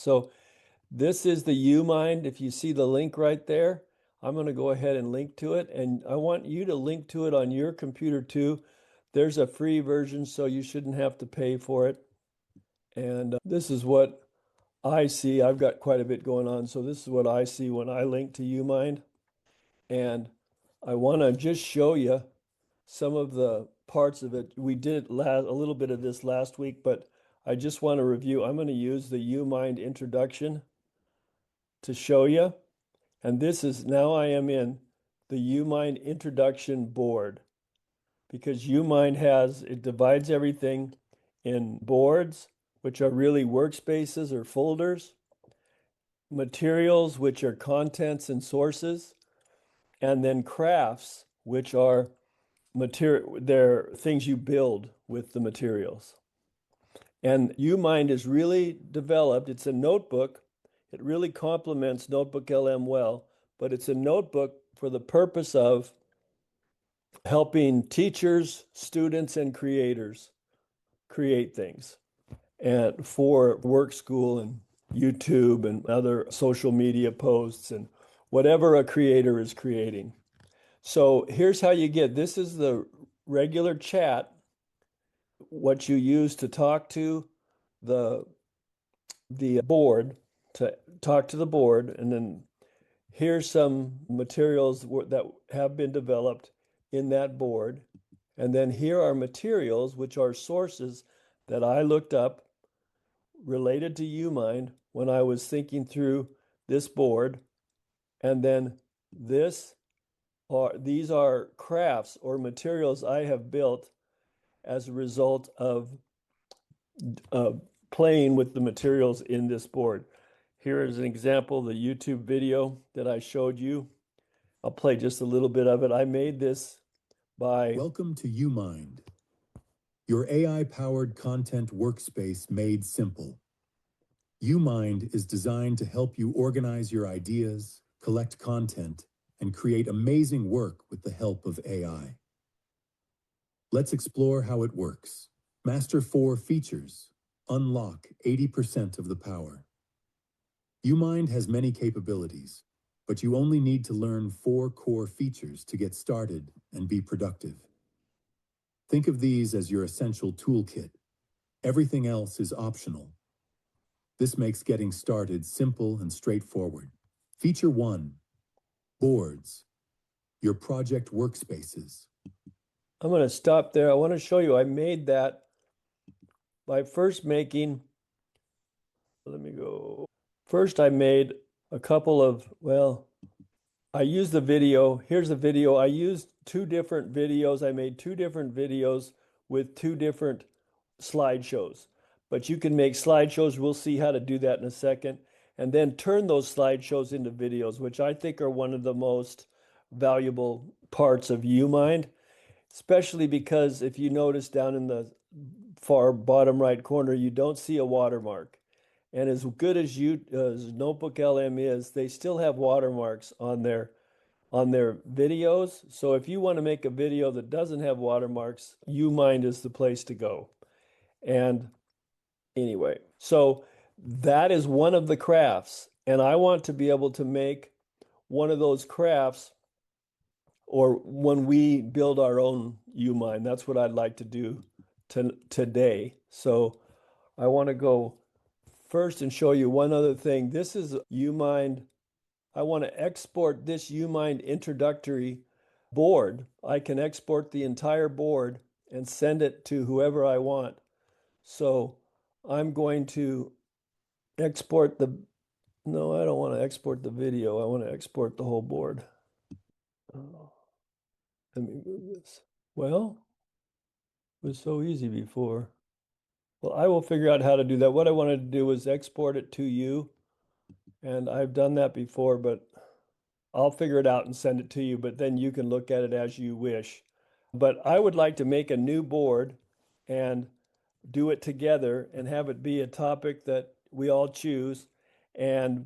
So this is the YouMind. If you see the link right there, I'm going to go ahead and link to it. And I want you to link to it on your computer too. There's a free version, so you shouldn't have to pay for it. And this is what I see. I've got quite a bit going on, so this is what I see when I link to YouMind. And I want to just show you some of the parts of it. We did a little bit of this last week, but I just want to review. I'm going to use the YouMind introduction to show you. And this is, now I am in the YouMind introduction board, because YouMind it divides everything in boards, which are really workspaces or folders, materials, which are contents and sources, and then crafts, which are they're things you build with the materials. And YouMind is really developed. It's a notebook. It really complements Notebook LM well, but it's a notebook for the purpose of helping teachers, students, and creators create things, and for work, school, and YouTube and other social media posts and whatever a creator is creating. So here's how you get, this is the regular chat, what you use to talk to the board, to talk to the board, and then here's some materials that have been developed in that board. And then here are materials, which are sources that I looked up related to YouMind when I was thinking through this board. And then these are crafts or materials I have built as a result of playing with the materials in this board. Here is an example of the YouTube video that I showed you. I'll play just a little bit of it. I made this by... Welcome to YouMind, your AI-powered content workspace made simple. YouMind is designed to help you organize your ideas, collect content, and create amazing work with the help of AI. Let's explore how it works. Master 4 features. Unlock 80% of the power. YouMind has many capabilities, but you only need to learn 4 core features to get started and be productive. Think of these as your essential toolkit. Everything else is optional. This makes getting started simple and straightforward. Feature 1. Boards. Your project workspaces. I'm going to stop there. I want to show you I made that by first making... Let me go. First, I made a couple of, I used the video. Here's a video. I used 2 different videos. I made 2 different videos with 2 different slideshows. But you can make slideshows. We'll see how to do that in a second. And then turn those slideshows into videos, which I think are one of the most valuable parts of YouMind, especially because if you notice down in the far bottom right corner, you don't see a watermark. And as good as Notebook LM is, they still have watermarks on their videos. So if you want to make a video that doesn't have watermarks, YouMind is the place to go. And anyway, so that is one of the crafts. And I want to be able to make one of those crafts, or when we build our own YouMind. That's what I'd like to do today. So I want to go first and show you one other thing. This is YouMind. I want to export this YouMind introductory board. I can export the entire board and send it to whoever I want. So I'm going to export no, I don't want to export the video. I want to export the whole board. Let me move this. Well, it was so easy before. Well, I will figure out how to do that. What I wanted to do was export it to you. And I've done that before, but I'll figure it out and send it to you, but then you can look at it as you wish. But I would like to make a new board and do it together and have it be a topic that we all choose, and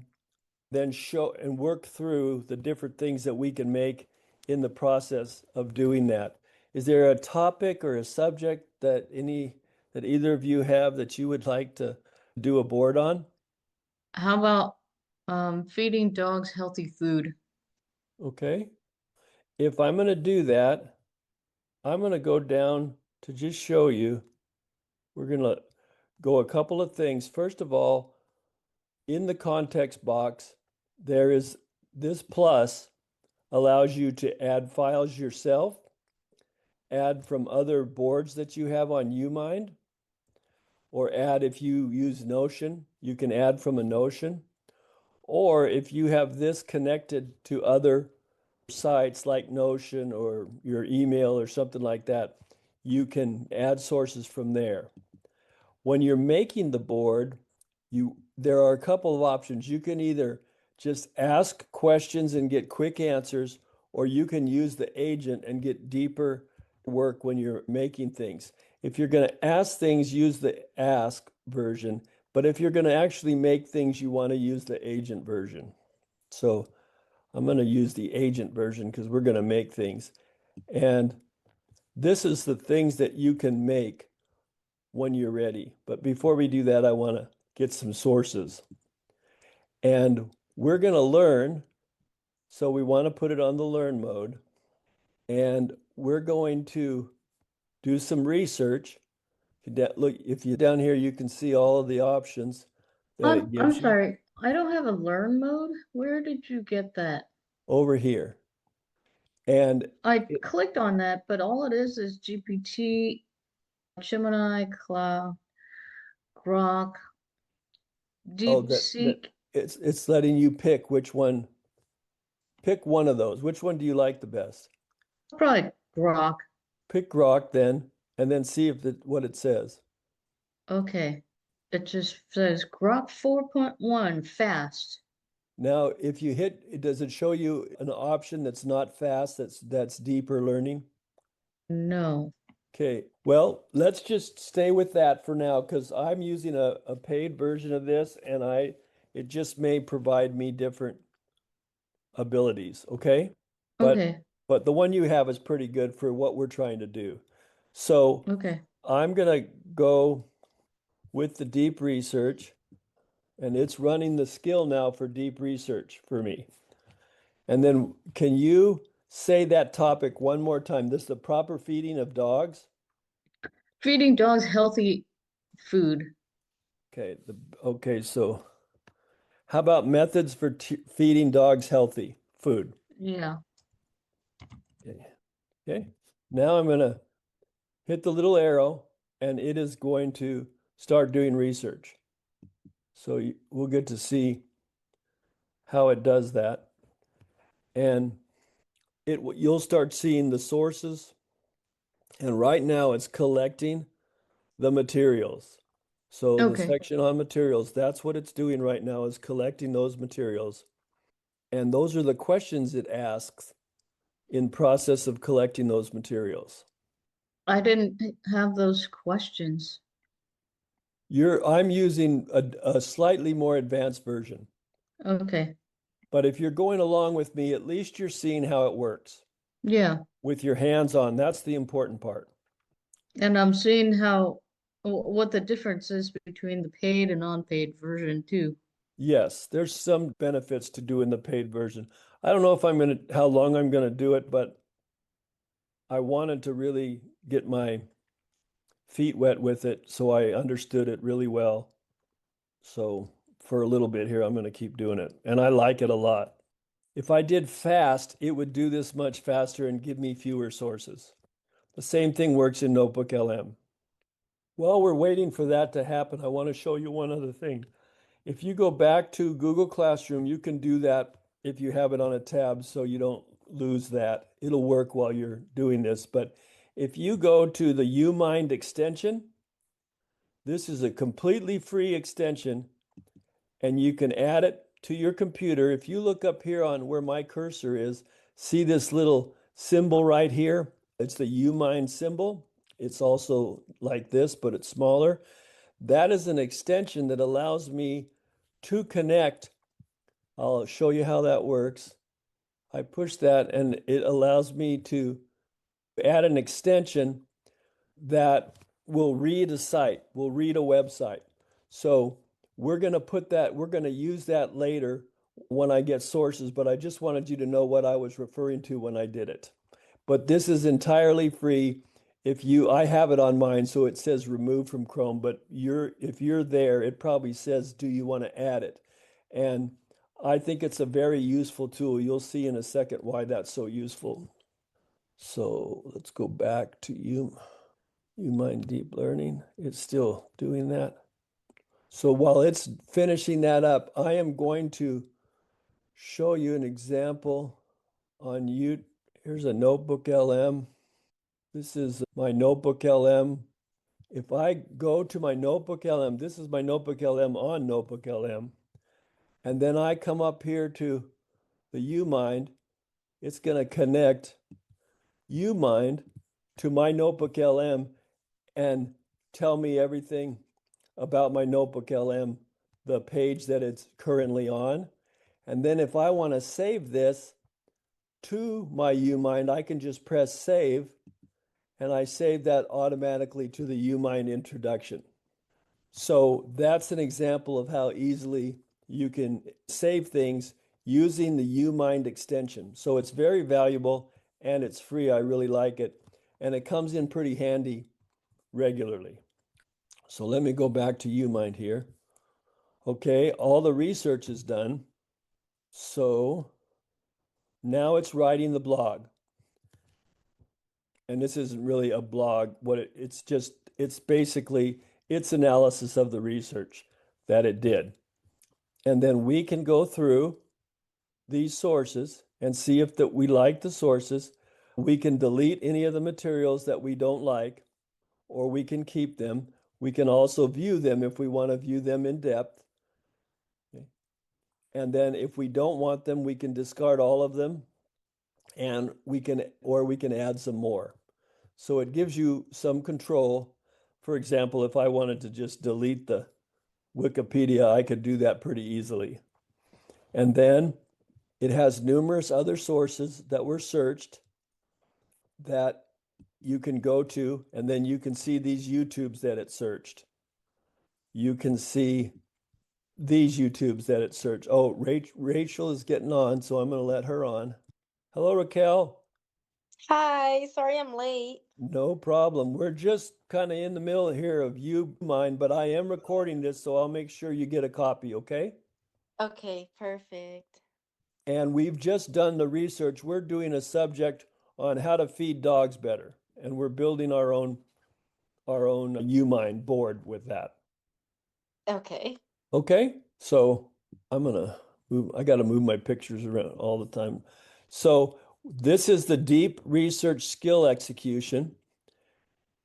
then show and work through the different things that we can make in the process of doing that. Is there a topic or a subject that either of you have that you would like to do a board on? How about feeding dogs healthy food? Okay. If I'm going to do that, I'm going to go down to just show you. We're going to go a couple of things. First of all, in the context box, there is this plus allows you to add files yourself, add from other boards that you have on YouMind, or add if you use Notion, you can add from a Notion. Or if you have this connected to other sites like Notion or your email or something like that, you can add sources from there. When you're making the board, there are a couple of options. You can either just ask questions and get quick answers, or you can use the agent and get deeper work when you're making things. If you're going to ask things, use the ask version. But if you're going to actually make things, you want to use the agent version. So I'm going to use the agent version because we're going to make things. And this is the things that you can make when you're ready. But before we do that, I want to get some sources. And we're going to learn. So we want to put it on the learn mode. And we're going to do some research. Look, if you down here, you can see all of the options that it I'm gives you sorry, I don't have a learn mode. Where did you get that? over here. And I it, clicked on that, but all it is GPT, Gemini, Cloud, Grok, oh, that DeepSeek. it's letting you pick which one. Pick one of those. Which one do you like the best? Probably Grok. Pick Grok then, and then see if what it says. Okay. It just says Grok 4.1 fast. Now, if you hit, does it show you an option that's not fast, that's deeper learning? No. Okay, well, let's just stay with that for now because I'm using a paid version of this and it just may provide me different abilities, okay? But Okay. but the one you have is pretty good for what we're trying to do. So Okay. I'm gonna go with the deep research, and it's running the skill now for deep research for me. And then can you say that topic one more time? This is the proper feeding of dogs. Feeding dogs healthy food. Okay, so how about methods for feeding dogs healthy food? Yeah. Okay. Okay. Now I'm gonna hit the little arrow and it is going to start doing research. So we'll get to see how it does that. And you'll start seeing the sources. And right now it's collecting the materials. So the Okay. section on materials, that's what it's doing right now is collecting those materials. And those are the questions it asks in process of collecting those materials. I didn't have those questions. I'm using a slightly more advanced version. Okay. But if you're going along with me, at least you're seeing how it works Yeah. with your hands on. That's the important part. And I'm seeing how what the difference is between the paid and unpaid version too. Yes, there's some benefits to doing the paid version. I don't know if how long I'm gonna do it, but I wanted to really get my feet wet with it so I understood it really well. So for a little bit here, I'm gonna keep doing it. And I like it a lot. If I did fast, it would do this much faster and give me fewer sources. The same thing works in Notebook LM. While we're waiting for that to happen, I want to show you one other thing. If you go back to Google Classroom, you can do that if you have it on a tab so you don't lose that. It'll work while you're doing this. But if you go to the YouMind extension, this is a completely free extension and you can add it to your computer. If you look up here on where my cursor is, see this little symbol right here? It's the YouMind symbol. It's also like this, but it's smaller. That is an extension that allows me to connect. I'll show you how that works. I push that and it allows me to add an extension that will read a site, will read a website. So we're going to use that later when I get sources, but I just wanted you to know what I was referring to when I did it. But this is entirely free. I have it on mine, so it says remove from Chrome, but if you're there, it probably says, do you want to add it? And I think it's a very useful tool. You'll see in a second why that's so useful. So let's go back to YouMind Deep Learning. It's still doing that. So while it's finishing that up, I am going to show you an example on you. Here's a Notebook LM. This is my Notebook LM. If I go to my Notebook LM, this is my Notebook LM on Notebook LM. And then I come up here to the YouMind. It's going to connect YouMind to my Notebook LM and tell me everything about my Notebook LM, the page that it's currently on. And then if I want to save this to my YouMind, I can just press save, and I save that automatically to the YouMind introduction. So that's an example of how easily you can save things using the YouMind extension. So it's very valuable and it's free. I really like it. And it comes in pretty handy regularly. So let me go back to YouMind here. Okay, all the research is done. So now it's writing the blog. And this isn't really a blog. It's basically its analysis of the research that it did. And then we can go through these sources and see if we like the sources. We can delete any of the materials that we don't like, or we can keep them. We can also view them if we want to view them in depth. Okay. And then if we don't want them, we can discard all of them, and we can add some more. So it gives you some control. For example, if I wanted to just delete the Wikipedia, I could do that pretty easily. And then it has numerous other sources that were searched that you can go to, and then you can see these YouTubes that it searched. You can see these YouTubes that it searched. Oh, Rachel is getting on, so I'm going to let her on. Hello, Raquel. Hi, sorry I'm late. No problem. We're just kind of in the middle here of YouMind, but I am recording this, so I'll make sure you get a copy, okay? Okay, perfect. And we've just done the research. We're doing a subject on how to feed dogs better, and we're building our own YouMind board with that. Okay. Okay, so I got to move my pictures around all the time. So this is the deep research skill execution,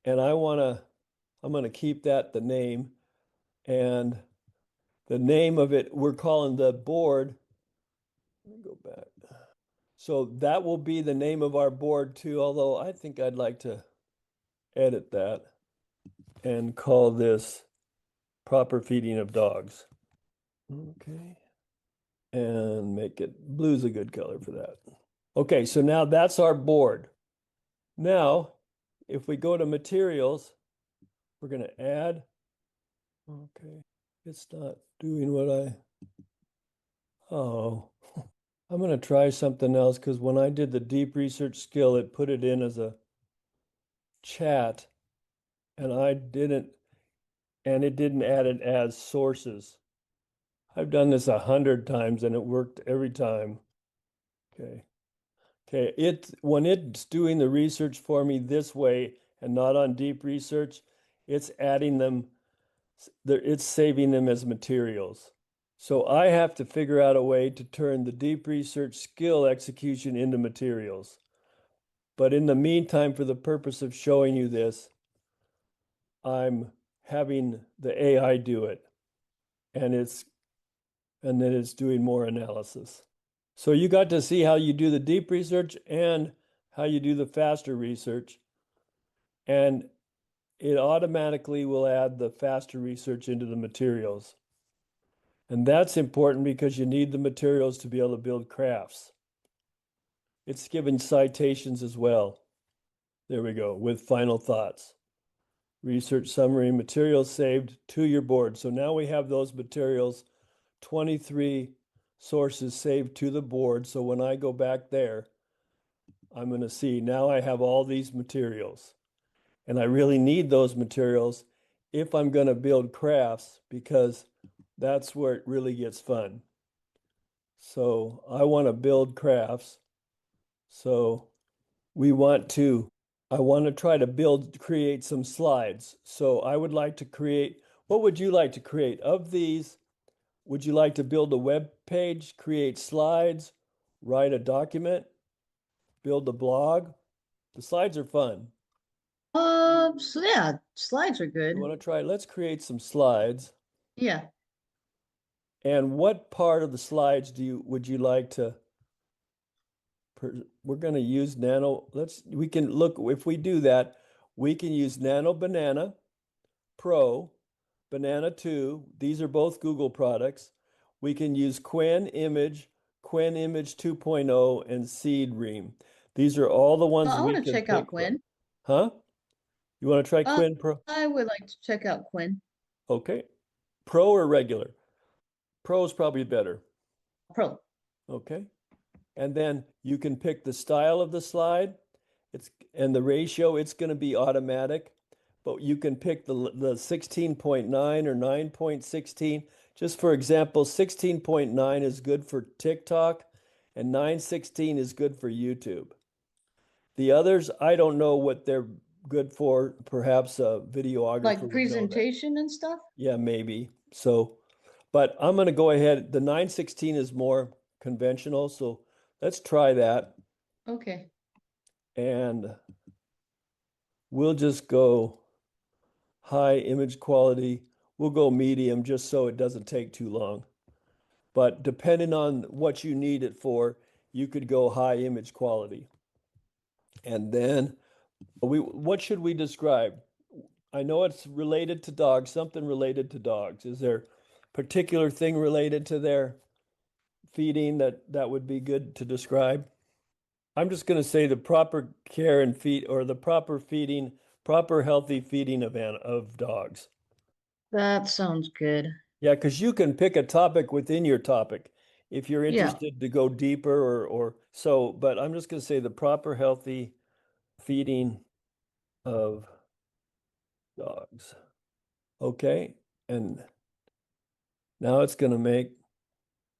and I'm going to keep that the name, and the name of it, we're calling the board. Let me go back. So that will be the name of our board too, although I think I'd like to edit that and call this proper feeding of dogs. Okay. And make it blue's a good color for that. Okay, so now that's our board. Now, if we go to materials, we're going to add. Okay, it's not doing oh, I'm going to try something else because when I did the deep research skill, it put it in as a chat and it didn't add it as sources. I've done this 100 times and it worked every time. Okay. Okay, when it's doing the research for me this way and not on deep research, it's adding them, it's saving them as materials. So I have to figure out a way to turn the deep research skill execution into materials. But in the meantime, for the purpose of showing you this, I'm having the AI do it, and then it's doing more analysis. So you got to see how you do the deep research and how you do the faster research. And it automatically will add the faster research into the materials. And that's important because you need the materials to be able to build crafts. It's giving citations as well. There we go, with final thoughts. research summary, materials saved to your board. So now we have those materials, 23 sources saved to the board. So when I go back there, I'm going to see now I have all these materials. And I really need those materials if I'm going to build crafts, because that's where it really gets fun. So I want to build crafts. So I want to try to create some slides. So I would like to create, what would you like to create? Of these, would you like to build a web page, create slides, write a document, build a blog? The slides are fun. So yeah, slides are You good. want to try? Let's create some slides. Yeah. And what part of the slides would you like to, we're going to use we can look, if we do that, we can use Nano Banana Pro, Banana 2. These are both Google products. We can use Quinn Image 2.0, and Seed Ream. These are all the ones I we want to can check out pick from. Quinn. Huh? You want to try Quinn Pro? I would like to check out Quinn. Okay. Pro or regular? Pro is probably better. Pro. Okay. And then you can pick the style of the slide. And the ratio, it's going to be automatic, but you can pick the 16.9 or 9.16. Just for example, 16.9 is good for TikTok and 916 is good for YouTube. The others, I don't know what they're good for. Perhaps a videographer Like would know that. presentation and stuff? Yeah, maybe. So, but I'm going to go ahead. The 916 is more conventional, so let's try that. Okay. And we'll just go high image quality. We'll go medium just so it doesn't take too long. But depending on what you need it for, you could go high image quality. And then what should we describe? I know it's related to dogs, something related to dogs. Is there particular thing related to their feeding that would be good to describe? I'm just going to say the proper care and feed, or the proper feeding, proper healthy feeding of dogs. That sounds good. Yeah, because you can pick a topic within your topic if you're Yeah. interested to go deeper or so, but I'm just going to say the proper healthy feeding of dogs. Okay, and now it's going to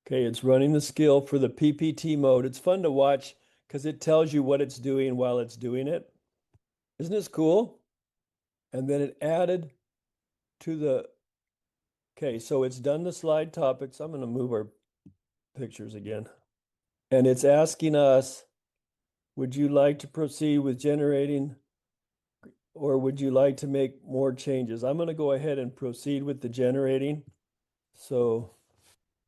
okay, it's running the skill for the PPT mode. It's fun to watch because it tells you what it's doing while it's doing it. Isn't this cool? And then it added to okay, so it's done the slide topics. I'm going to move our pictures again. And it's asking us, would you like to proceed with generating, or would you like to make more changes? I'm going to go ahead and proceed with the generating. So,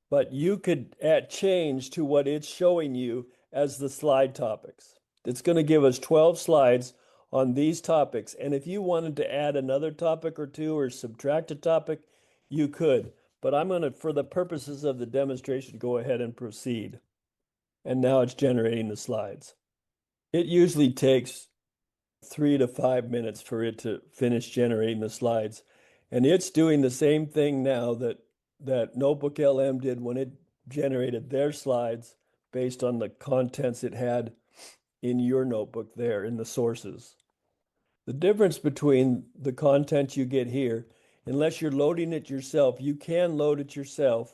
but you could add change to what it's showing you as the slide topics. It's going to give us 12 slides on these topics. And if you wanted to add another topic or two or subtract a topic, you could. But I'm going to, for the purposes of the demonstration, go ahead and proceed. And now it's generating the slides. It usually takes 3 to 5 minutes for it to finish generating the slides. And it's doing the same thing now that Notebook LM did when it generated their slides based on the contents it had in your notebook there in the sources. The difference between the content you get here, unless you're loading it yourself, you can load it yourself,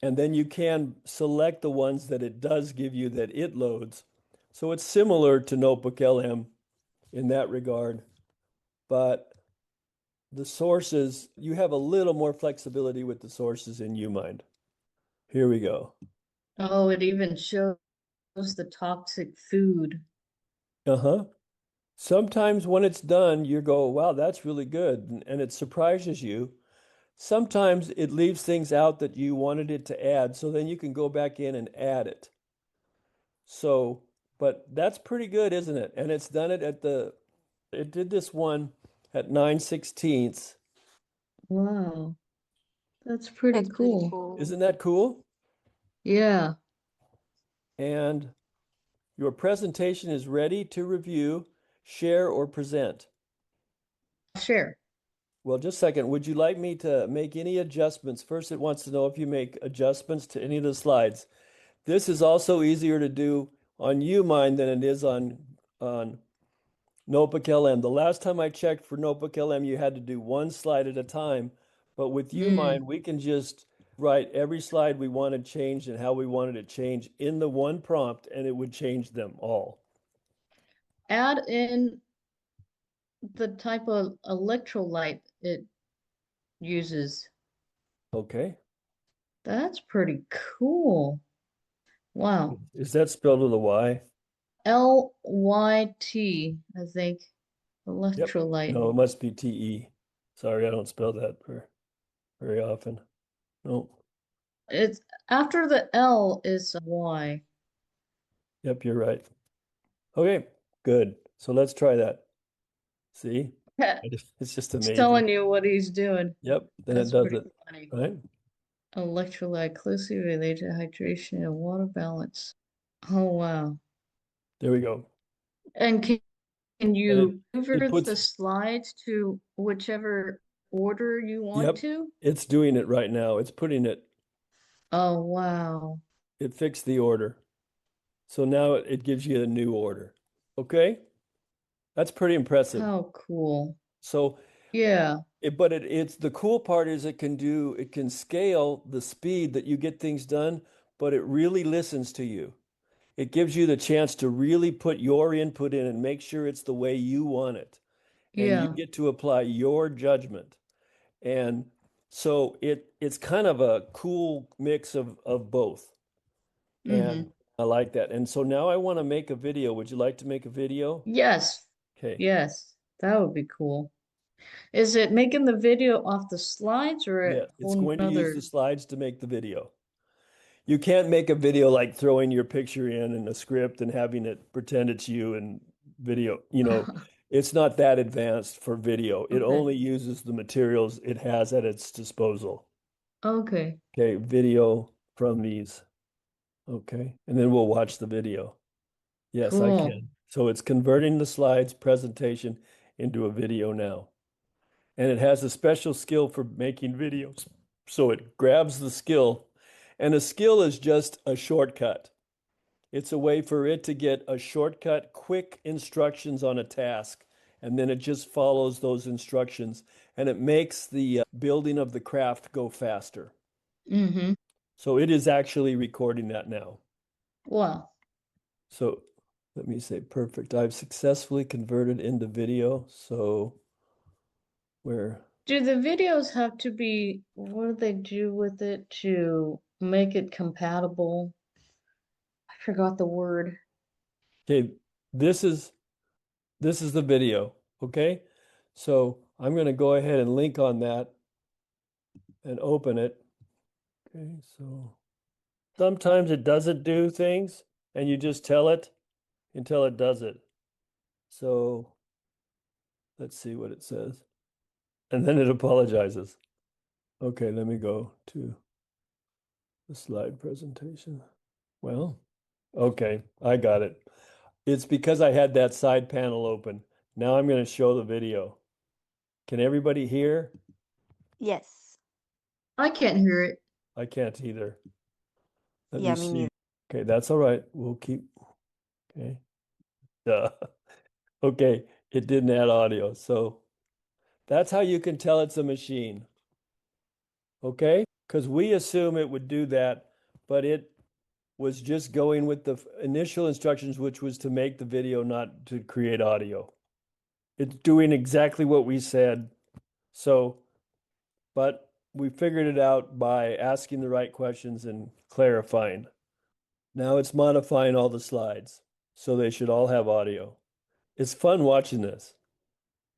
and then you can select the ones that it does give you that it loads. So it's similar to Notebook LM in that regard, but the sources, you have a little more flexibility with the sources in YouMind. Here we go. Oh, it even shows the toxic food. Uh-huh. Sometimes when it's done, you go, wow, that's really good, and it surprises you. Sometimes it leaves things out that you wanted it to add, so then you can go back in and add it. So, but that's pretty good, isn't it? And it's done it it did this one at 9/16. Wow, that's pretty That's pretty cool. cool. Isn't that cool? Yeah. And your presentation is ready to review, share, or present. Share. Well, just a second. Would you like me to make any adjustments? First, it wants to know if you make adjustments to any of the slides. This is also easier to do on YouMind than it is on Notebook LM. The last time I checked for Notebook LM, you had to do one slide at a time. But with YouMind, we can just write every slide we wanted changed and how we wanted it changed in the one prompt, and it would change them all. Add in the type of electrolyte it uses. Okay. That's pretty cool. Wow. Is that spelled with a Y? Lyt, I think. Yep. Electrolyte. No, it must be TE. Sorry, I don't spell that very often. No. It's after the L is a Y. Yep, you're right. Okay, good. So let's try that. See? It's just It's amazing. telling you what he's doing. Yep, then That's it does pretty it, funny. right? Electrolyte closely related to hydration and water balance. Oh wow. There we go. And can And you it convert the puts, slides to whichever order you want yep, to? it's doing it right now. It's putting it, Oh wow. it fixed the order. So now it gives you a new order. Okay? That's pretty impressive. How cool. So Yeah. it's the cool part is it can scale the speed that you get things done, but it really listens to you. It gives you the chance to really put your input in and make sure it's the way you want it. And you Yeah. get to apply your judgment. And so it's kind of a cool mix of both. And Mm-hmm. I like that. And so now I want to make a video. Would you like to make a video? Yes. Okay. Yes. That would be cool. Is it making the video off the slides or a Yeah, it's whole going to use the nother? slides to make the video. You can't make a video like throwing your picture in a script and having it pretend it's you and video. It's not that advanced for video. It Okay. only uses the materials it has at its disposal. Okay. Okay, video from these. Okay, and then we'll watch the video. Yes, I Cool. can. So it's converting the slides presentation into a video now. And it has a special skill for making videos. So it grabs the skill, and a skill is just a shortcut. It's a way for it to get a shortcut, quick instructions on a task, and then it just follows those instructions, and it makes the building of the craft go faster. Mm-hmm. So it is actually recording that now. Wow. So let me say, perfect. I've successfully converted into video. So where Do the videos have to be, what do they do with it to make it compatible? I forgot the word. okay, this is the video. Okay. So I'm going to go ahead and link on that and open it. Okay, so sometimes it doesn't do things and you just tell it until it does it. So let's see what it says. And then it apologizes. Okay, let me go to the slide presentation. Well, okay, I got it. It's because I had that side panel open. Now I'm going to show the video. Can everybody hear? Yes. I can't hear it. I can't either. Let Yeah, me me see. neither. Okay, that's all right. We'll keep. Okay. Duh. Okay, it didn't add audio. So that's how you can tell it's a machine. Okay? Because we assume it would do that, but it was just going with the initial instructions, which was to make the video, not to create audio. It's doing exactly what we said. So, but we figured it out by asking the right questions and clarifying. Now it's modifying all the slides, so they should all have audio. It's fun watching this.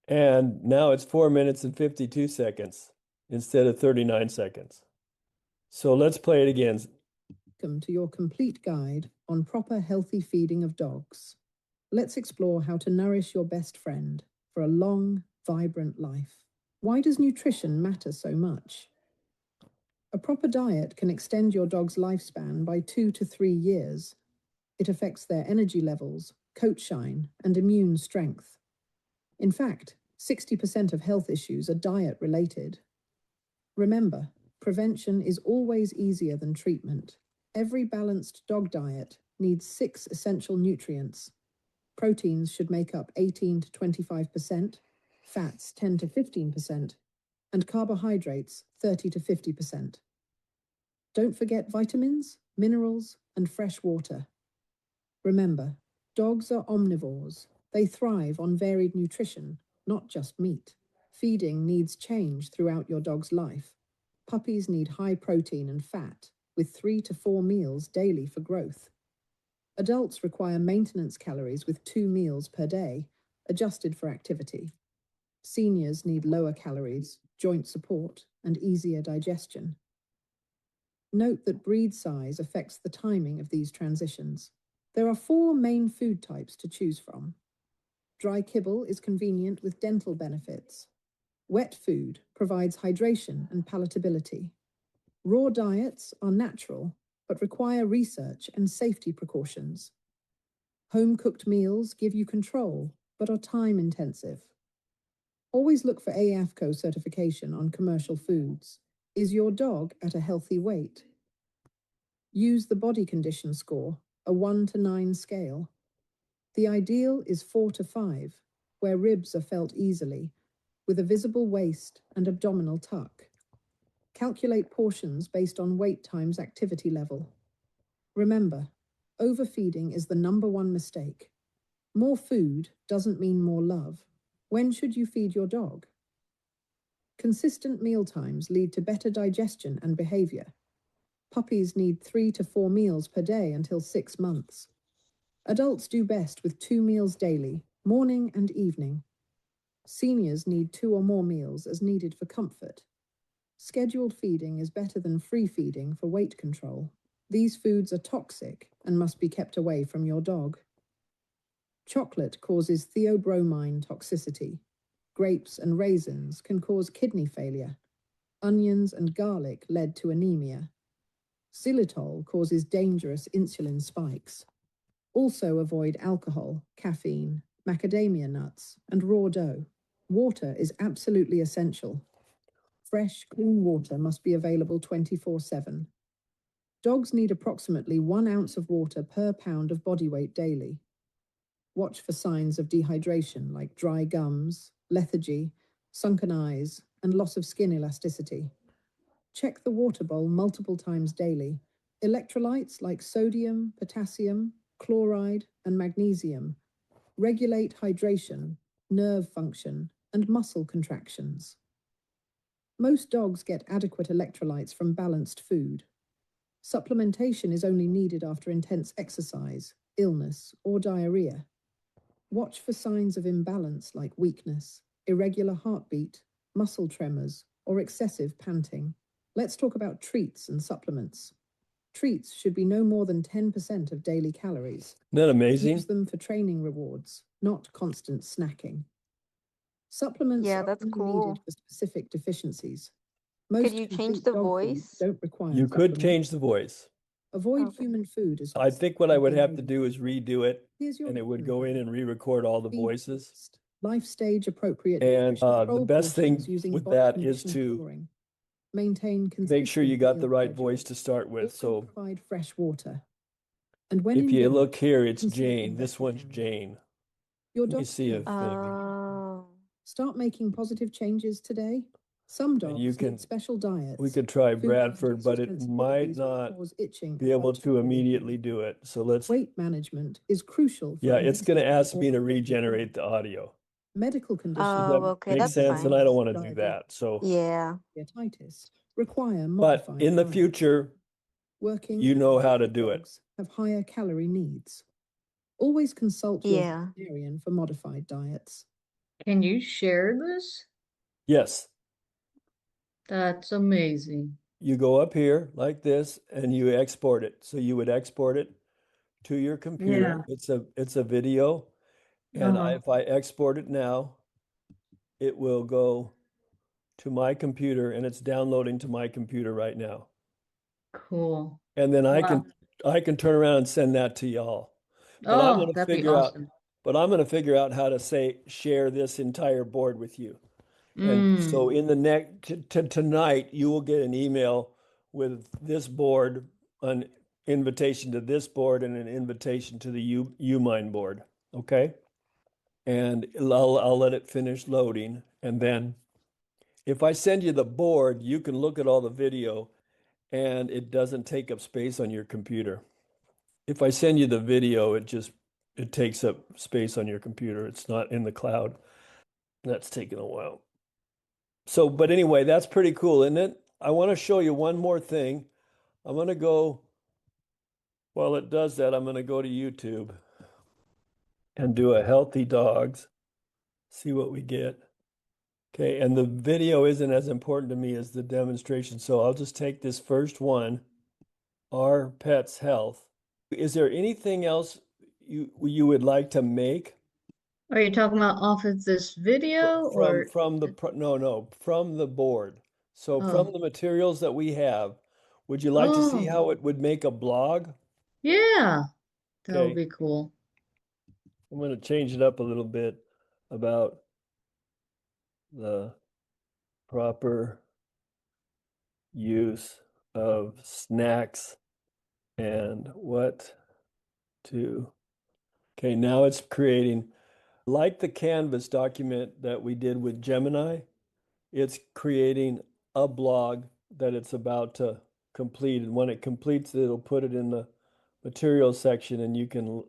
And now it's 4 minutes and 52 seconds instead of 39 seconds. So let's play it again. Welcome to your complete guide on proper healthy feeding of dogs. Let's explore how to nourish your best friend for a long, vibrant life. Why does nutrition matter so much? A proper diet can extend your dog's lifespan by 2 to 3 years. It affects their energy levels, coat shine, and immune strength. In fact, 60% of health issues are diet related. Remember, prevention is always easier than treatment. Every balanced dog diet needs 6 essential nutrients. Proteins should make up 18 to 25%, fats 10 to 15%, and carbohydrates 30 to 50%. Don't forget vitamins, minerals, and fresh water. Remember, dogs are omnivores. They thrive on varied nutrition, not just meat. Feeding needs change throughout your dog's life. Puppies need high protein and fat, with 3 to 4 meals daily for growth. Adults require maintenance calories with 2 meals per day, adjusted for activity. Seniors need lower calories, joint support, and easier digestion. Note that breed size affects the timing of these transitions. There are 4 main food types to choose from. Dry kibble is convenient with dental benefits. Wet food provides hydration and palatability. Raw diets are natural, but require research and safety precautions. Home-cooked meals give you control, but are time-intensive. Always look for AAFCO certification on commercial foods. Is your dog at a healthy weight? Use the body condition score, a 1 to 9 scale. The ideal is 4 to 5, where ribs are felt easily, with a visible waist and abdominal tuck. Calculate portions based on weight times activity level. Remember, overfeeding is the #1 mistake. More food doesn't mean more love. When should you feed your dog? Consistent meal times lead to better digestion and behavior. Puppies need 3 to 4 meals per day until 6 months. Adults do best with 2 meals daily, morning and evening. Seniors need 2 or more meals as needed for comfort. Scheduled feeding is better than free feeding for weight control. These foods are toxic and must be kept away from your dog. Chocolate causes theobromine toxicity. Grapes and raisins can cause kidney failure. Onions and garlic lead to anemia. Xylitol causes dangerous insulin spikes. Also avoid alcohol, caffeine, macadamia nuts, and raw dough. Water is absolutely essential. Fresh, clean water must be available 24/7. Dogs need approximately 1 ounce of water per pound of body weight daily. Watch for signs of dehydration like dry gums, lethargy, sunken eyes, and loss of skin elasticity. Check the water bowl multiple times daily. Electrolytes like sodium, potassium, chloride, and magnesium regulate hydration, nerve function, and muscle contractions. Most dogs get adequate electrolytes from balanced food. Supplementation is only needed after intense exercise, illness, or diarrhea. Watch for signs of imbalance like weakness, irregular heartbeat, muscle tremors, or excessive panting. Let's talk about treats and supplements. Treats should be no more than 10% of daily calories. Isn't that amazing? Use them for training rewards, not constant snacking. Supplements Yeah, are that's only cool. needed for specific deficiencies. Could Most you change complete the dog foods voice? don't require You could supplements. change the voice. Avoid Okay. human food as I think what I would have to behavior. do is redo it, Here's your and it would written go in guide. and re-record all the Feed voices. first. Life stage appropriate And nutrition. the Control best thing portions using with body that is condition to scoring. Maintain make consistent sure you got meal the right schedule. voice to start with. Also So provide fresh water. And when if in you doubt, look here, it's consider Jane. a This veterinarian. one's Jane. Your Let me dog's see if health. Oh. Start making positive changes today. Some and dogs you need can. special diets. We could try Food Bradford, but it resistant might species will not cause itching be and able to arthritis. immediately do it. So let's. Weight management is crucial. For Yeah, it's going to ask me to immune regenerate the audio. medical conditions. Oh, That okay, makes that's sense, and fine. I don't want to do that. So, Yeah. Diabetes require but modified in the diets. future, Working you know how to with do it. dogs have higher calorie needs. Always consult your Yeah. veterinarian for modified diets. Can you share this? Yes. That's amazing. You go up here like this and you export it. So you would export it to your computer. It's a video. And if I export it now, it will go to my computer and it's downloading to my computer right now. Cool. And then I Wow. can turn around and send that to y'all. But I Oh, want to that'd be figure out awesome. but I'm going to figure out how to say share this entire board with you. And so Mm. in the next tonight, you will get an email with this board, an invitation to this board, and an invitation to the YouMind board. Okay. And I'll let it finish loading. And then if I send you the board, you can look at all the video and it doesn't take up space on your computer. If I send you the video, it takes up space on your computer. It's not in the cloud. That's taken a while. So, but anyway, that's pretty cool, isn't it? I want to show you one more thing. I'm going to go, while it does that, I'm going to go to YouTube and do a healthy dogs, see what we get. Okay, and the video isn't as important to me as the demonstration. So I'll just take this first one, our pet's health. Is there anything else you would like to make Are you talking about off of this video or? from the board? So from Oh, the materials that we have, would you like to see oh, how it would make a blog? yeah, that would Okay, be cool. I'm going to change it up a little bit about the proper use of snacks and what to. Okay, now it's creating, like the Canvas document that we did with Gemini, it's creating a blog that it's about to complete. And when it completes it, it'll put it in the materials section and you can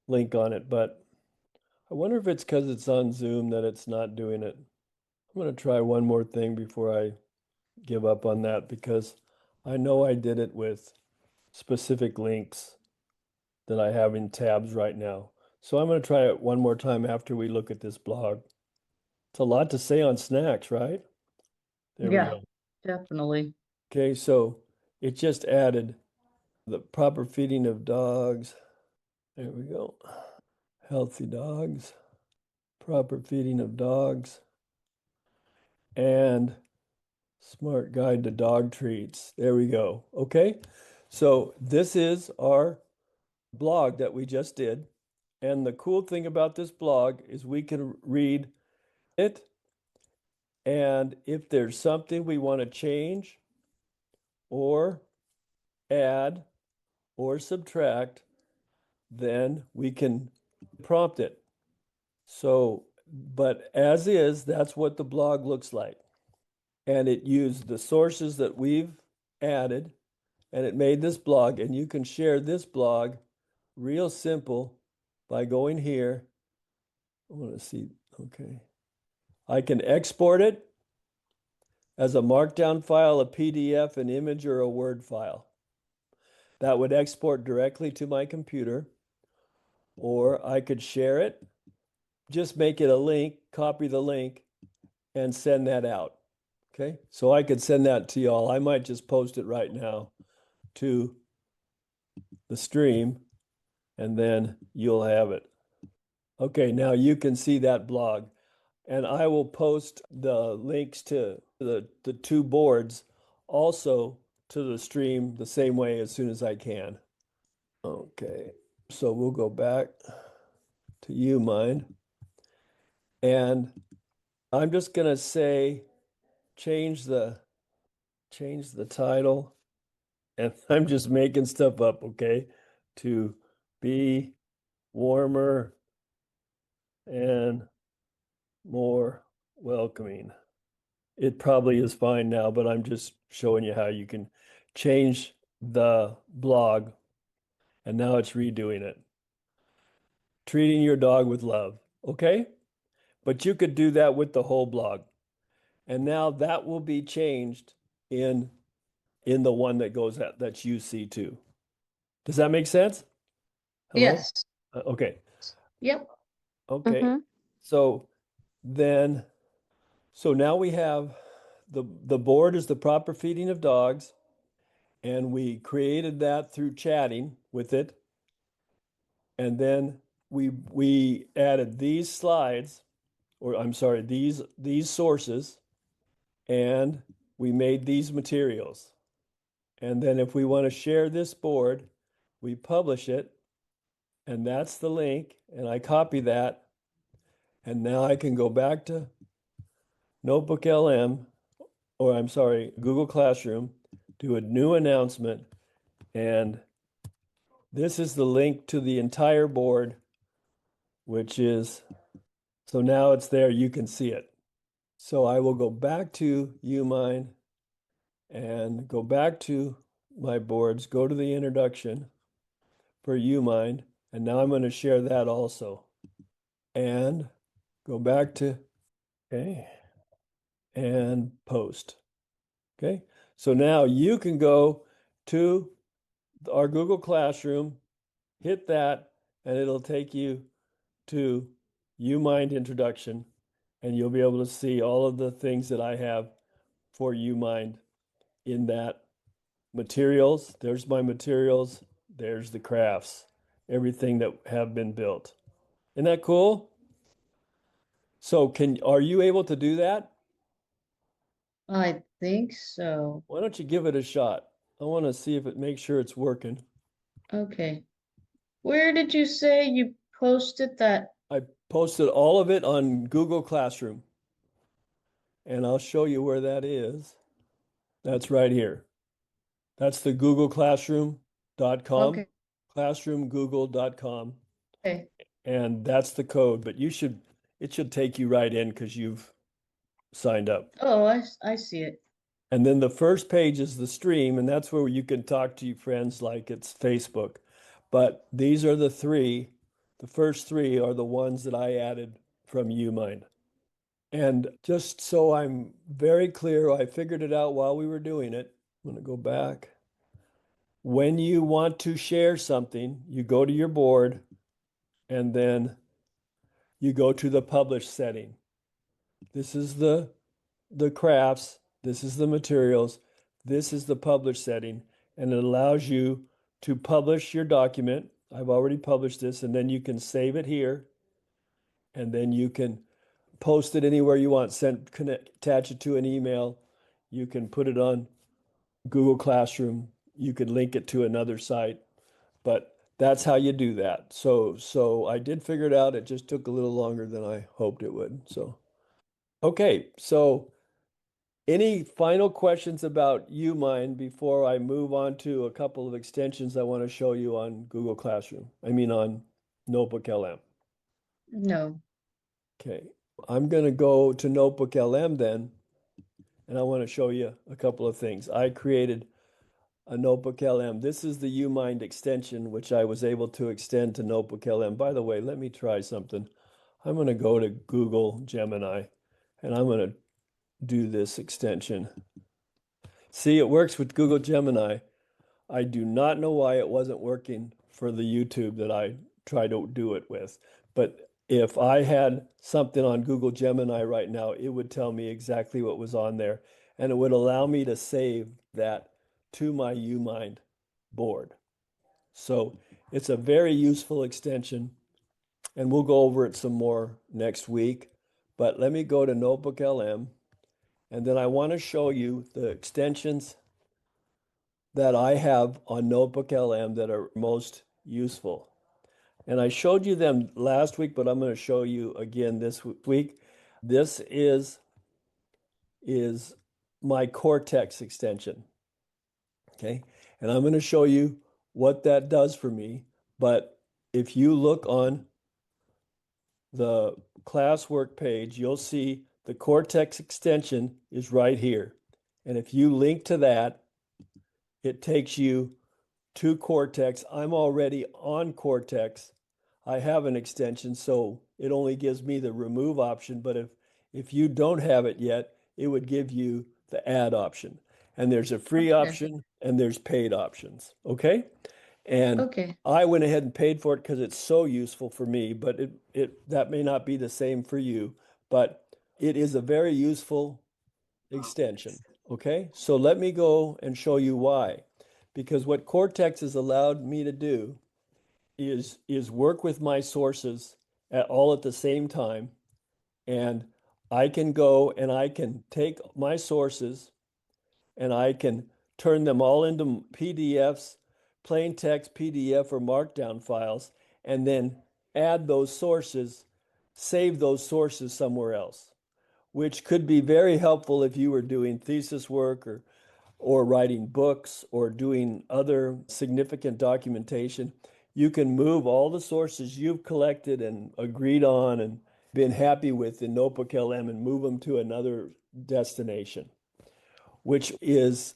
link on it. But I wonder if it's because it's on Zoom that it's not doing it. I'm going to try one more thing before I give up on that because I know I did it with specific links that I have in tabs right now. So I'm going to try it one more time after we look at this blog. It's a lot to say on snacks, right? There we Yeah, go. definitely. Okay, so it just added the proper feeding of dogs. There we go. Healthy dogs, proper feeding of dogs, and smart guide to dog treats. There we go. Okay, so this is our blog that we just did. And the cool thing about this blog is we can read it. And if there's something we want to change or add or subtract, then we can prompt it. So, but as is, that's what the blog looks like. And it used the sources that we've added and it made this blog. And you can share this blog real simple by going here. I want to see, okay. I can export it as a markdown file, a PDF, an image, or a Word file. That would export directly to my computer, or I could share it, just make it a link, copy the link, and send that out. Okay, so I could send that to y'all. I might just post it right now to the stream, and then you'll have it. Okay, now you can see that blog. And I will post the links to the two boards also to the stream the same way as soon as I can. Okay, so we'll go back to YouMind. And I'm just gonna say change the title. And I'm just making stuff up, okay? To be warmer and more welcoming. It probably is fine now, but I'm just showing you how you can change the blog. And now it's redoing it. Treating your dog with love, okay? But you could do that with the whole blog. And now that will be changed in the one that goes out that's UC2. Does that make sense? Hello? Yes. Okay. Yep. Okay. Mm-hmm. So then, so now we have the board is the proper feeding of dogs, and we created that through chatting with it. And then we added these slides, or I'm sorry, these sources, and we made these materials. And then if we want to share this board, we publish it And that's the link. And I copy that. And now I can go back to Notebook LM, or I'm sorry, Google Classroom, do a new announcement. And this is the link to the entire board, which is, so now it's there, you can see it. So I will go back to YouMind and go back to my boards, go to the introduction for YouMind, and now I'm going to share that also. And go back to, okay, and post. Okay, so now you can go to our Google Classroom, hit that, and it'll take you to YouMind introduction, and you'll be able to see all of the things that I have for YouMind in that materials. There's my materials. There's the crafts, everything that have been built. Isn't that cool? So are you able to do that? I think so. Why don't you give it a shot? I want to see if it makes sure it's working. Okay. Where did you say you posted that? I posted all of it on Google Classroom, and I'll show you where that is. That's right here. That's the googleclassroom.com, Okay. classroomgoogle.com, Okay. and that's the code, but it should take you right in because you've signed up. Oh, I see it. And then the first page is the stream, and that's where you can talk to your friends like it's Facebook. But these are the three. The first three are the ones that I added from YouMind. And just so I'm very clear, I figured it out while we were doing it. I'm going to go back. When you want to share something, you go to your board and then you go to the publish setting. This is the crafts, this is the materials, this is the publish setting, and it allows you to publish your document. I've already published this, and then you can save it here, and then you can post it anywhere you want, attach it to an email. You can put it on Google Classroom. You could link it to another site, but that's how you do that. So I did figure it out. It just took a little longer than I hoped it would. So, okay. So any final questions about YouMind before I move on to a couple of extensions I want to show you on Google Classroom? I mean on Notebook LM. No. Okay. I'm going to go to Notebook LM then, and I want to show you a couple of things. I created a Notebook LM. This is the YouMind extension, which I was able to extend to Notebook LM. By the way, let me try something. I'm going to go to Google Gemini, and I'm going to do this extension. See, it works with Google Gemini. I do not know why it wasn't working for the YouTube that I tried to do it with. But if I had something on Google Gemini right now, it would tell me exactly what was on there. And it would allow me to save that to my YouMind board. So it's a very useful extension. And we'll go over it some more next week. But let me go to Notebook LM. And then I want to show you the extensions that I have on Notebook LM that are most useful. And I showed you them last week, but I'm going to show you again this week. This is my Cortex extension. Okay. And I'm going to show you what that does for me. But if you look on the classwork page, you'll see the Cortex extension is right here. And if you link to that, it takes you to Cortex. I'm already on Cortex. I have an extension, so it only gives me the remove option. But if you don't have it yet, it would give you the add option. And there's a free Okay. option and there's paid options. Okay. And Okay. I went ahead and paid for it because it's so useful for me, but that may not be the same for you. But it is a very useful extension. Okay. So let me go and show you why. Because what Cortex has allowed me to do is work with my sources all at the same time. And I can go and I can take my sources and I can turn them all into PDFs, plain text PDF or markdown files. and then add those sources, save those sources somewhere else, which could be very helpful if you were doing thesis work or writing books or doing other significant documentation. You can move all the sources you've collected and agreed on and been happy with in Notebook LM and move them to another destination, which is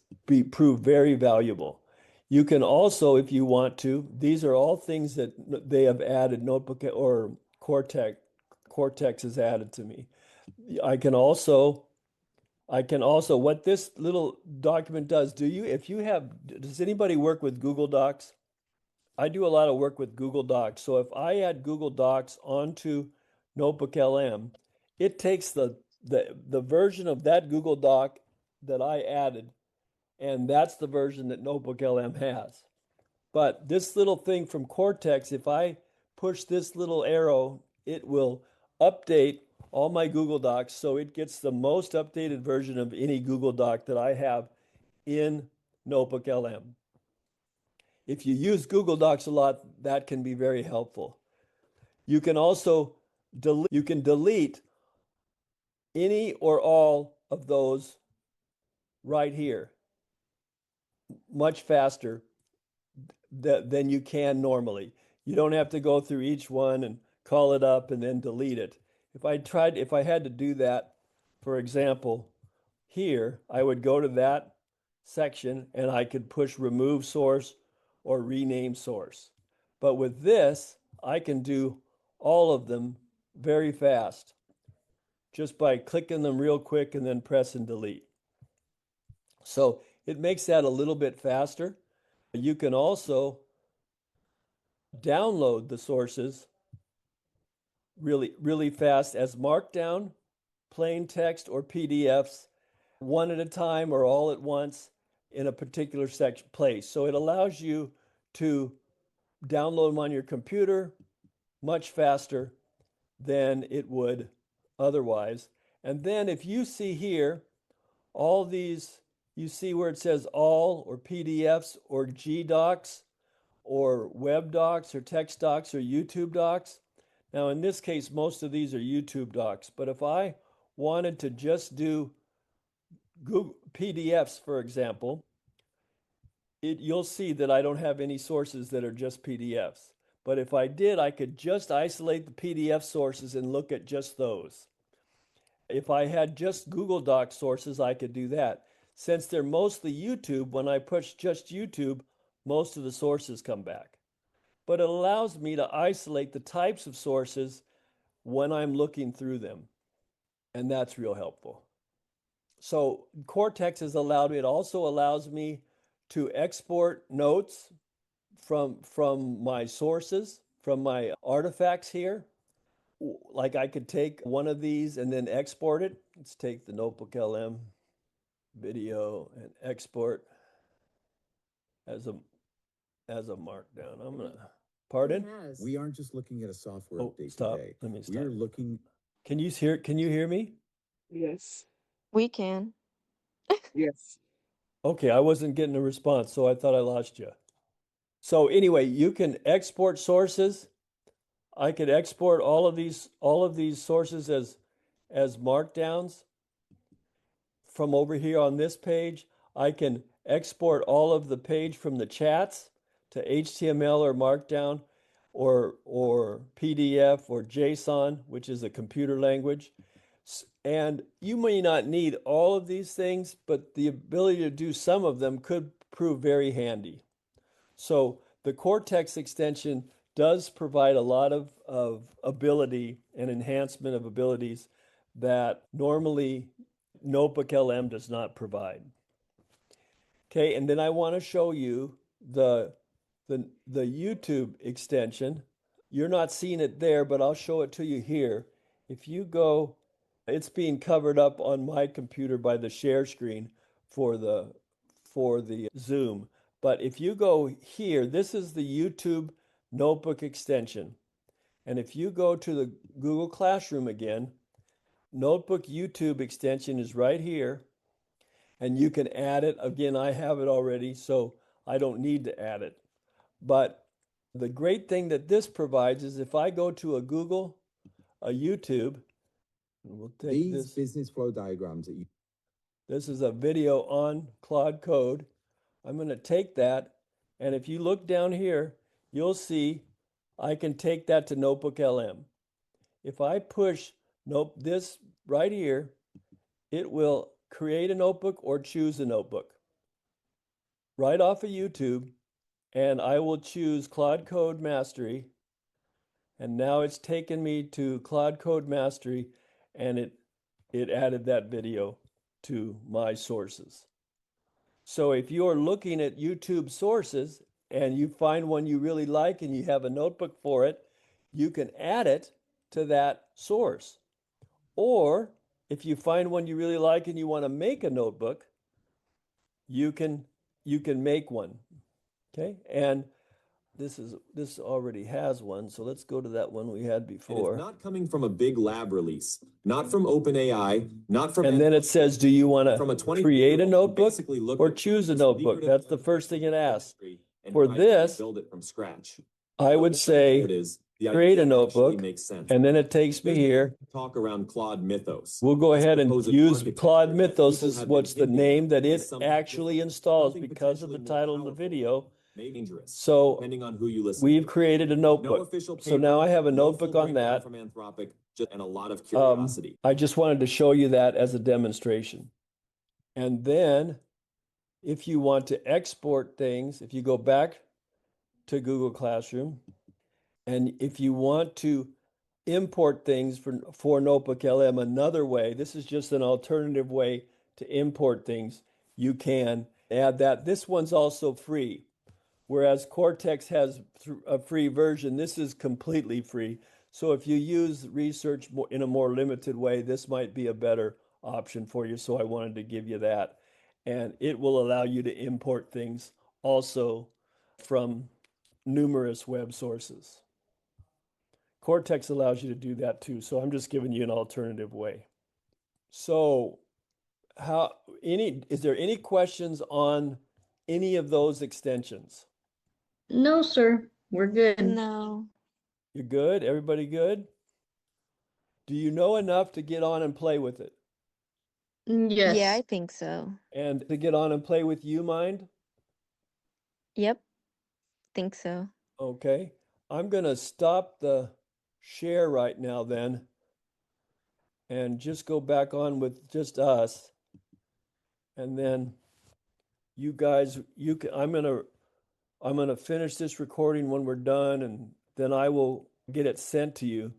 proved very valuable. You can also, if you want to, these are all things that they have added, Notebook or Cortex has added to me. I can also, what this little document does, does anybody work with Google Docs? I do a lot of work with Google Docs. So if I add Google Docs onto Notebook LM, it takes the version of that Google Doc that I added, and that's the version that Notebook LM has. But this little thing from Cortex, if I push this little arrow, it will update all my Google Docs so it gets the most updated version of any Google Doc that I have in Notebook LM. If you use Google Docs a lot, that can be very helpful. You can also delete any or all of those right here much faster than you can normally. You don't have to go through each one and call it up and then delete it. If I had to do that, for example, here, I would go to that section and I could push remove source or rename source. But with this, I can do all of them very fast just by clicking them real quick and then press and delete. So it makes that a little bit faster. You can also download the sources really, really fast as Markdown, plain text, or PDFs, one at a time or all at once in a particular place. So it allows you to download them on your computer much faster than it would otherwise. And then if you see here, all these, you see where it says all or PDFs or GDocs or web docs or text docs or YouTube docs. Now in this case, most of these are YouTube docs, but if I wanted to just do Google PDFs, for example, you'll see that I don't have any sources that are just PDFs. But if I did, I could just isolate the PDF sources and look at just those. If I had just Google Doc sources, I could do that. Since they're mostly YouTube, when I push just YouTube, most of the sources come back. But it allows me to isolate the types of sources when I'm looking through them. And that's real helpful. So Cortex has allowed me, it also allows me to export notes from my sources, from my artifacts here. Like I could take one of these and then export it. Let's take the Notebook LM video and export as a markdown. I'm gonna, pardon? We aren't just looking at a software update stop. today. Let me stop. We're looking. Can you hear me? Yes. We can. Yes. Okay, I wasn't getting a response, so I thought I lost you. So anyway, you can export sources. I could export all of these sources as markdowns from over here on this page. I can export all of the page from the chats to HTML or Markdown or PDF or JSON, which is a computer language. And you may not need all of these things, but the ability to do some of them could prove very handy. So the Cortex extension does provide a lot of ability and enhancement of abilities that normally Notebook LM does not provide. Okay, and then I want to show you the YouTube extension. You're not seeing it there, but I'll show it to you here. If you go, it's being covered up on my computer by the share screen for the Zoom. But if you go here, this is the YouTube Notebook extension. And if you go to the Google Classroom again, Notebook YouTube extension is right here. And you can add it. Again, I have it already, so I don't need to add it. But The great thing that this provides is if I go to a Google, a YouTube, and we'll take These this. business flow diagrams that you This is a video on Claude Code. I'm going to take that, and if you look down here, you'll see I can take that to Notebook LM. If I push this right here, it will create a notebook or choose a notebook right off of YouTube, and I will choose Claude Code Mastery. And now it's taken me to Claude Code Mastery, and it added that video to my sources. So if you're looking at YouTube sources and you find one you really like and you have a notebook for it, you can add it to that source. Or if you find one you really like and you want to make a notebook, you can make one. Okay? And this already has one, so let's go to that one we had And before. it's not coming from a big lab release, not from OpenAI, not from. And then it says, do you want from a to 20 create a notebook basically look or at choose a this notebook? lucrative That's the first thing it asks. and For try to this, build it from scratch. I would say It is the create idea a notebook, actually makes sense. and then it takes me here. Talk around Claude Mythos. We'll go ahead and Supposed use architecture Claude that Mythos people is have what's been the hinting name that at it as something actually different, installs something because of the potentially more title of the powerful, video. maybe dangerous, So depending on who you listen we've to. created a No notebook. official So now paper, I have a no notebook full on that. breakdown from Anthropic, and a lot of curiosity. I just wanted to show you that as a demonstration. And then if you want to export things, if you go back to Google Classroom, and if you want to import things for Notebook LM another way, this is just an alternative way to import things, you can add that. This one's also free. Whereas Cortex has a free version, this is completely free. So if you use research in a more limited way, this might be a better option for you. So I wanted to give you that. And it will allow you to import things also from numerous web sources. Cortex allows you to do that too. So I'm just giving you an alternative way. So is there any questions on any of those extensions? No, sir. We're good. No. You're good? Everybody good? Do you know enough to get on and play with it? Yes. Yeah, I think so. And to get on and play with YouMind? Yep. Think so. Okay. I'm going to stop the share right now then and just go back on with just us. And then you guys, I'm going to finish this recording when we're done, and then I will get it sent to you.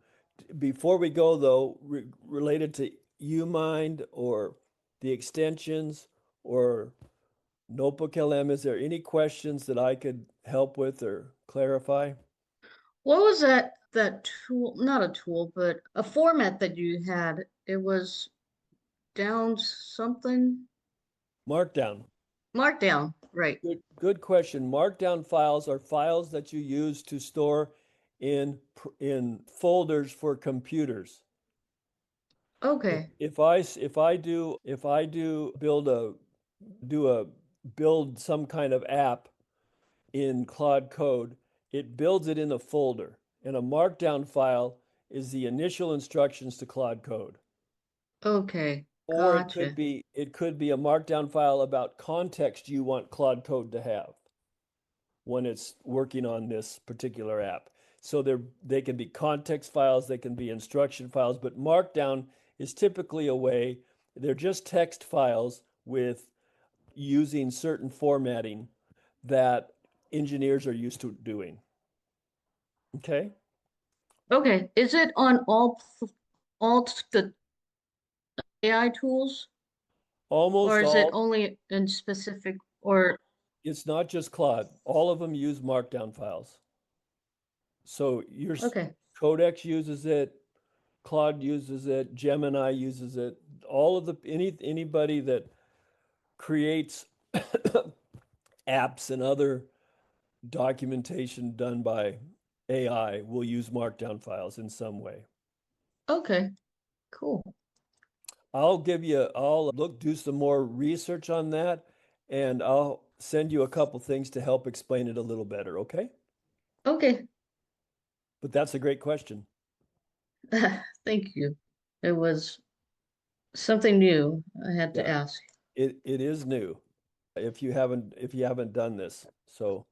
Before we go though, related to YouMind or the extensions or Notebook LM, is there any questions that I could help with or clarify? What was that tool, not a tool, but a format that you had? It was down something? Markdown. Markdown, right. Good question. Markdown files are files that you use to store in folders for computers. Okay. If I build some kind of app in Claude Code, it builds it in a folder, and a markdown file is the initial instructions to Claude Code. Okay. Or Gotcha. it could be a markdown file about context you want Claude Code to have when it's working on this particular app. So they can be context files, they can be instruction files, but markdown is typically a way, they're just text files with using certain formatting that engineers are used to doing. Okay? Okay. Is it on all the AI tools, Almost or is it all, only in specific, or it's not just Claude. All of them use markdown files. So your okay. Codex uses it, Claude uses it, Gemini uses it. All of anybody that creates apps and other documentation done by AI will use markdown files in some way. Okay. Cool. I'll do some more research on that, and I'll send you a couple things to help explain it a little better, okay? Okay. But that's a great question. Thank you. It was something new I had to Yeah. ask. It is new if you haven't done this. So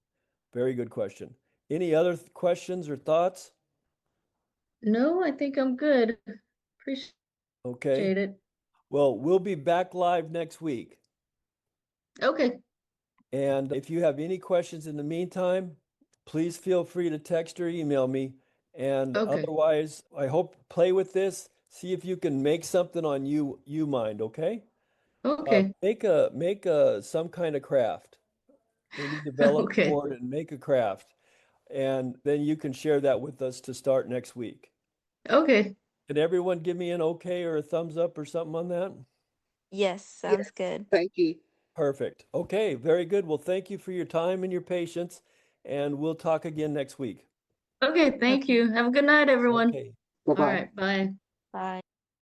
very good question. Any other questions or thoughts? No, I think I'm good. Appreciate Okay. it. Well, we'll be back live next week. Okay. And if you have any questions in the meantime, please feel free to text or email me. And Okay. otherwise, I hope play with this. See if you can make something on YouMind, okay? Okay. Make some kind of craft. Maybe develop a Okay. board and make a craft. And then you can share that with us to start next week. Okay. Can everyone give me an okay or a thumbs up or something on that? Yes, sounds good. Thank you. Perfect. Okay, very good. Well, thank you for your time and your patience, and we'll talk again next week. Okay. Thank Okay. you. Have a good night, everyone. Okay. All Bye-bye. right. Bye. Bye.